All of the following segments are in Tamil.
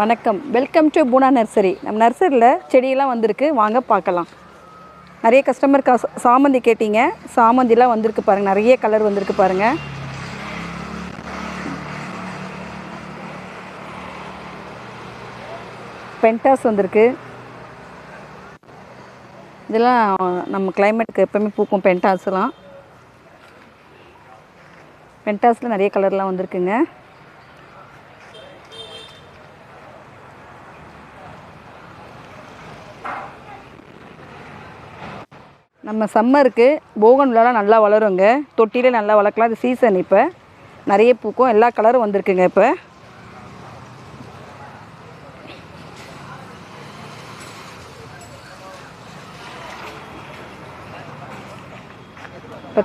வணக்கம், வெல்கம் டு பூனா நர்சரி. நம்ம நர்சரியில் செடியெல்லாம் வந்திருக்கு, வாங்க பார்க்கலாம். நிறைய கஸ்டமர் சாமந்தி கேட்டிங்க. சாமந்திலாம் வந்திருக்கு பாருங்கள், நிறைய கலர் வந்திருக்கு பாருங்கள். பென்டாஸ் வந்திருக்கு. இதெல்லாம் நம்ம கிளைமேட்டுக்கு எப்போவுமே பூக்கும் பென்டாஸ்லாம். பென்டாஸில் நிறைய கலர்லாம் வந்திருக்குங்க. நம்ம சம்மருக்கு போகன்வில்லாலாம் நல்லா வளருங்க, தொட்டிலே நல்லா வளர்க்கலாம். அது சீசன், இப்போ நிறைய பூக்கும், எல்லா கலரும் வந்திருக்குங்க. இப்போ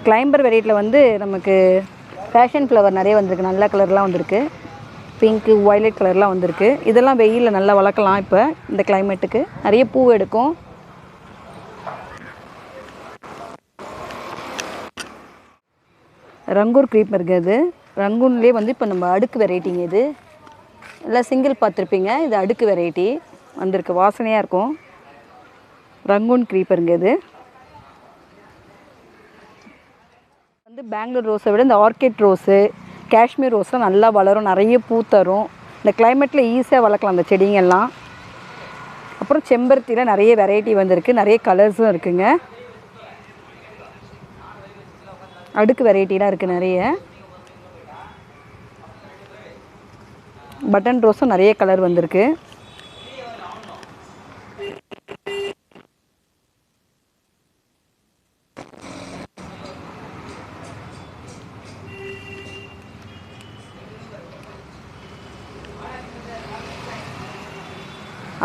கிளைம்பர் வெரைட்டியில் வந்து நமக்கு பேஷன் ஃப்ளவர் நிறைய வந்திருக்கு, நல்ல கலர்லாம் வந்திருக்கு. பிங்க்கு, வயலட் கலர்லாம் வந்திருக்கு. இதெல்லாம் வெயிலில் நல்லா வளர்க்கலாம். இப்போ இந்த கிளைமேட்டுக்கு நிறைய பூ எடுக்கும். ரங்கூர் க்ரீப் இருக்குது. ரங்கூன்லேயே வந்து இப்போ நம்ம அடுக்கு வெரைட்டிங்க. இது எல்லாம் சிங்கிள் பார்த்துருப்பீங்க, இது அடுக்கு வெரைட்டி வந்திருக்கு, வாசனையாக இருக்கும். ரங்கூன் க்ரீப்பருங்க. இது வந்து பெங்களூர் ரோஸை விட இந்த ஆர்கிட் ரோஸு, காஷ்மீர் ரோஸ்லாம் நல்லா வளரும், நிறைய பூ தரும். இந்த கிளைமேட்டில் ஈஸியாக வளர்க்கலாம் அந்த செடிங்கெல்லாம். அப்புறம் செம்பருத்தியில் நிறைய வெரைட்டி வந்திருக்கு, நிறைய கலர்ஸும் இருக்குங்க. அடுக்கு வெரைட்டிலாம் இருக்குது நிறைய. பட்டன் ரோஸும் நிறைய கலர் வந்திருக்கு.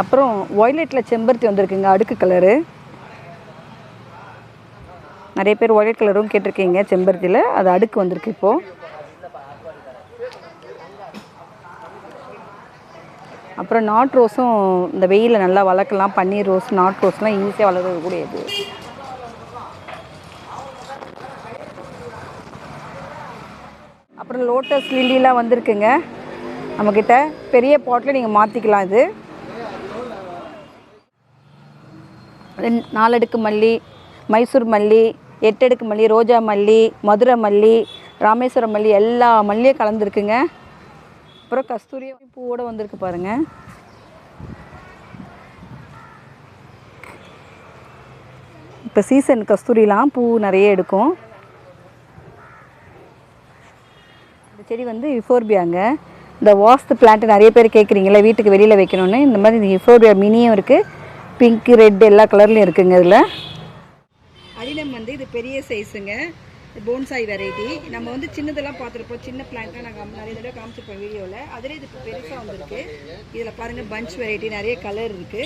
அப்புறம் வயலட்டில் செம்பருத்தி வந்திருக்குங்க, அடுக்கு கலரு. நிறைய பேர் வயலட் கலரும் கேட்டிருக்கீங்க செம்பருத்தியில், அது அடுக்கு வந்திருக்கு இப்போது. அப்புறம் நாட் ரோஸும் இந்த வெயிலில் நல்லா வளர்க்கலாம். பன்னீர் ரோஸ், நாட் ரோஸ்லாம் ஈஸியாக வளரக்கூடியது. அப்புறம் லோட்டஸ் லில்லிலாம் வந்திருக்குங்க நம்மக்கிட்ட. பெரிய பாட்டில் நீங்கள் மாற்றிக்கலாம். இது 4 அடுக்கு மல்லி, மைசூர் மல்லி, 8 அடுக்கு மல்லி, ரோஜா மல்லி, மதுரை மல்லி, ராமேஸ்வரம் மல்லி, எல்லா மல்லியும் கலந்துருக்குங்க. அப்புறம் கஸ்தூரி பூவோடு வந்திருக்கு பாருங்கள். இப்போ சீசன் கஸ்தூரிலாம் பூ நிறைய எடுக்கும். இந்த செடி வந்து யுஃபோர்பியாங்க. இந்த வாஸ்து பிளான்ட் நிறைய பேர் கேட்குறீங்களா, வீட்டுக்கு வெளியில் வைக்கணும்னு. இந்த மாதிரி இந்த யுஃபோர்பியா மினியும் இருக்குது, பிங்க்கு, ரெட் எல்லா கலர்லேயும் இருக்குங்க. இதில் அடினம் வந்து இது பெரிய சைஸுங்க, போன்சாய் வெரைட்டி. நம்ம வந்து சின்னதெல்லாம் பார்த்துருப்போம், சின்ன பிளான்ட்லாம் நாங்கள் நிறைய தடவை காமிச்சிருப்போம் வீடியோவில். அதில் இது இப்போ பெருசாக வந்திருக்கு. இதில் பாருங்கள், பஞ்ச் வெரைட்டி நிறைய கலர் இருக்குது.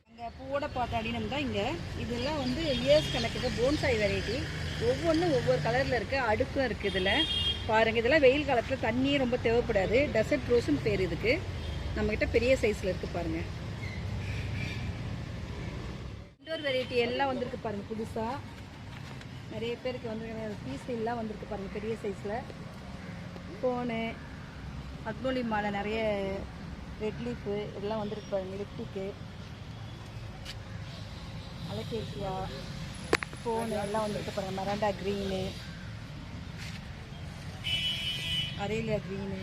அங்கே பூவோட பார்த்த அடினம் தான் இங்கே. இதெல்லாம் வந்து இயர்ஸ் கணக்குக்கு போன்சாய் வெரைட்டி. ஒவ்வொன்றும் ஒவ்வொரு கலரில் இருக்குது, அடுக்கும் இருக்குது. இதில் பாருங்கள், இதெல்லாம் வெயில் காலத்தில் தண்ணியே ரொம்ப தேவைப்படாது. டெசர்ட் ரோஸுன்னு பேர் இதுக்கு. நம்மக்கிட்ட பெரிய சைஸில் இருக்குது பாருங்கள். இண்டோர் வெரைட்டி எல்லாம் வந்திருக்கு பாருங்கள், புதுசாக நிறைய பேருக்கு வந்து பீஸ்லாம் வந்திருக்கு பாருங்கள், பெரிய சைஸில். ஃபோனு, அக்னோலி மாலை, நிறைய ரெட் லீஃபு எல்லாம் வந்திருக்கு பாருங்கள். லிப்டிக்கு, அலகேசியா, ஃபோனு எல்லாம் வந்திருக்கு பாருங்கள். மராண்டா க்ரீனு, அரேலியா க்ரீனு,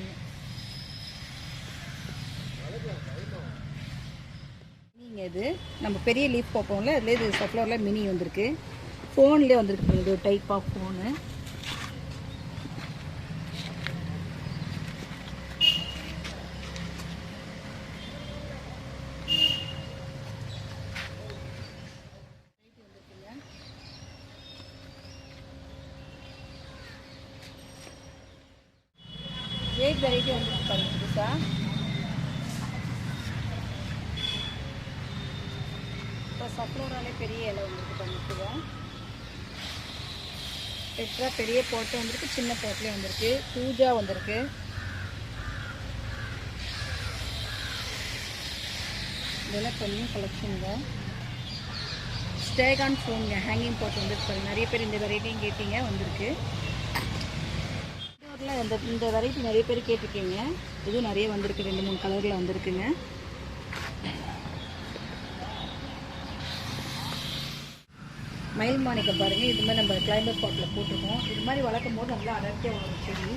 இது நம்ம பெரிய லீஃப் பார்ப்போம்ல, அதுலேயே இது சஃப்ளவரில் மினி வந்திருக்கு. ஃபோன்லேயே வந்திருக்கு, இது ஒரு type of phone. Jade variety வந்துருக்கு பாருங்க புதுசாக. இப்போ சஃப்ளவராலே பெரிய இலை வந்துருக்கு பண்ணிக்குவோம். பெட்ரா பெரிய போட்டு வந்திருக்கு, சின்ன போட்லேயே வந்திருக்கு. பூஜா வந்திருக்கு. இதெல்லாம் கொஞ்சம் கலெக்ஷனுங்க. ஸ்டேகான் ஃபோனுங்க, ஹேங்கிங் போட்டு வந்துருக்கு. நிறைய பேர் இந்த வெரைட்டியும் கேட்டிங்க, வந்திருக்கு. இல்லை இந்த வெரைட்டி நிறைய பேர் கேட்டிருக்கீங்க. இதுவும் நிறைய வந்திருக்கு, 2-3 கலரில் வந்திருக்குங்க. மயில் மாணிக்கம் பாருங்கள், இது மாதிரி நம்ம கிளைம்பர் பாட்டில் போட்டிருக்கோம். இது மாதிரி வளர்க்கும் போது நல்லா அடர்த்தியாக வரும் செடி,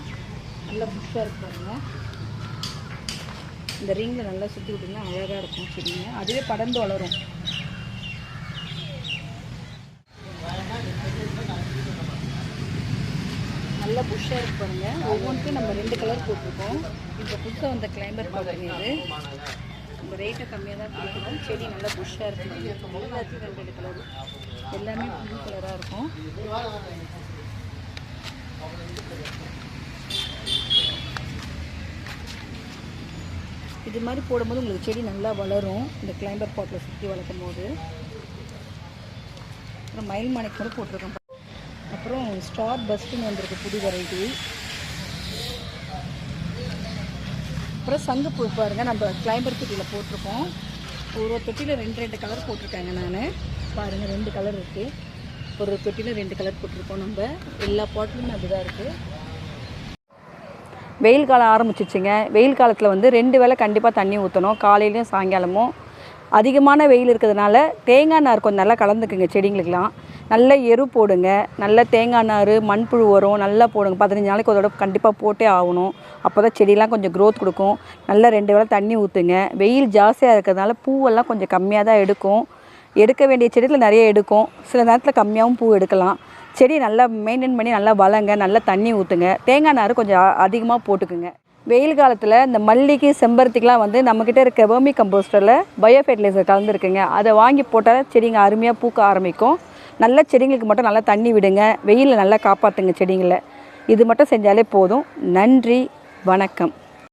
நல்லா புஷ்ஷாக இருக்கு பாருங்கள். இந்த ரிங்கில் நல்லா சுற்றி விட்டிங்கன்னா அழகாக இருக்கும் செடிங்க, அதுவே படர்ந்து வளரும். நல்லா புஷ்ஷாக இருக்கு பாருங்கள். ஒவ்வொன்றுக்கும் நம்ம 2 கலர் போட்டிருக்கோம். இப்போ புதுசாக வந்த கிளைம்பர் பாட்டுங்க இது. நம்ம ரேட்டை கம்மியாக தான் கொடுக்குறோம். செடி நல்லா புஷ்ஷாக இருக்குது. எல்லாத்தையும் 2 கலர், எல்லாமே ப்ளூ கலராக இருக்கும். இது மாதிரி போடும்போது உங்களுக்கு செடி நல்லா வளரும், இந்த கிளைம்பர் பாட்டில் சுற்றி வளர்க்கும் போது. அப்புறம் மயில் மாணிக்கம் கூட போட்டிருக்கோம். அப்புறம் ஸ்டார் பஸ்ட்டுன்னு வந்திருக்கு புது வெரைட்டி. அப்புறம் சங்குப்பூ பாருங்கள், நம்ம கிளைம்பர் தொட்டியில் போட்டிருக்கோம். ஒரு தொட்டியில் 2 கலர் போட்டிருக்காங்க. நான் பாருங்கள் 2 கலர் இருக்குது. ஒரு தொட்டியில் 2 கலர் போட்டிருக்கோம். நம்ம எல்லா பாட்டிலுமே அப்படிதான் இருக்குது. வெயில் காலம் ஆரம்பிச்சிச்சுங்க. வெயில் காலத்தில் வந்து 2 வேளை கண்டிப்பாக தண்ணி ஊற்றணும், காலையிலையும் சாயங்காலமும். அதிகமான வெயில் இருக்கிறதுனால தேங்காய் நார் கொஞ்சம் நல்லா கலந்துக்குங்க செடிங்களுக்கெலாம். நல்ல எரு போடுங்க, நல்ல தேங்காய் நார், மண்புழு உரம் நல்லா போடுங்க. 15 நாளைக்கு ஒரு தடவை கண்டிப்பாக போட்டே ஆகணும். அப்போ தான் செடியெலாம் கொஞ்சம் க்ரோத் கொடுக்கும். நல்லா 2 வேளை தண்ணி ஊற்றுங்க. வெயில் ஜாஸ்தியாக இருக்கிறதுனால பூவெல்லாம் கொஞ்சம் கம்மியாக தான் எடுக்கும். எடுக்க வேண்டிய செடியில் நிறைய எடுக்கும், சில நேரத்தில் கம்மியாகவும் பூ எடுக்கலாம். செடி நல்லா மெயின்டைன் பண்ணி நல்லா வளங்க, நல்லா தண்ணி ஊற்றுங்க. தேங்காய் நார் கொஞ்சம் அதிகமாக போட்டுக்குங்க. வெயில் காலத்தில் இந்த மல்லிகை, செம்பருத்திக்கெலாம் வந்து நம்மக்கிட்ட இருக்க வெர்மி கம்போஸ்டரில் பயோ ஃபெர்டிலைசர் கலந்துருக்குங்க. அதை வாங்கி போட்டால் செடிங்க அருமையாக பூக்க ஆரம்பிக்கும். நல்ல செடிங்களுக்கு மட்டும் நல்லா தண்ணி விடுங்க, வெயிலில் நல்லா காப்பாற்றுங்க செடிங்களை. இது மட்டும் செஞ்சாலே போதும். நன்றி, வணக்கம்.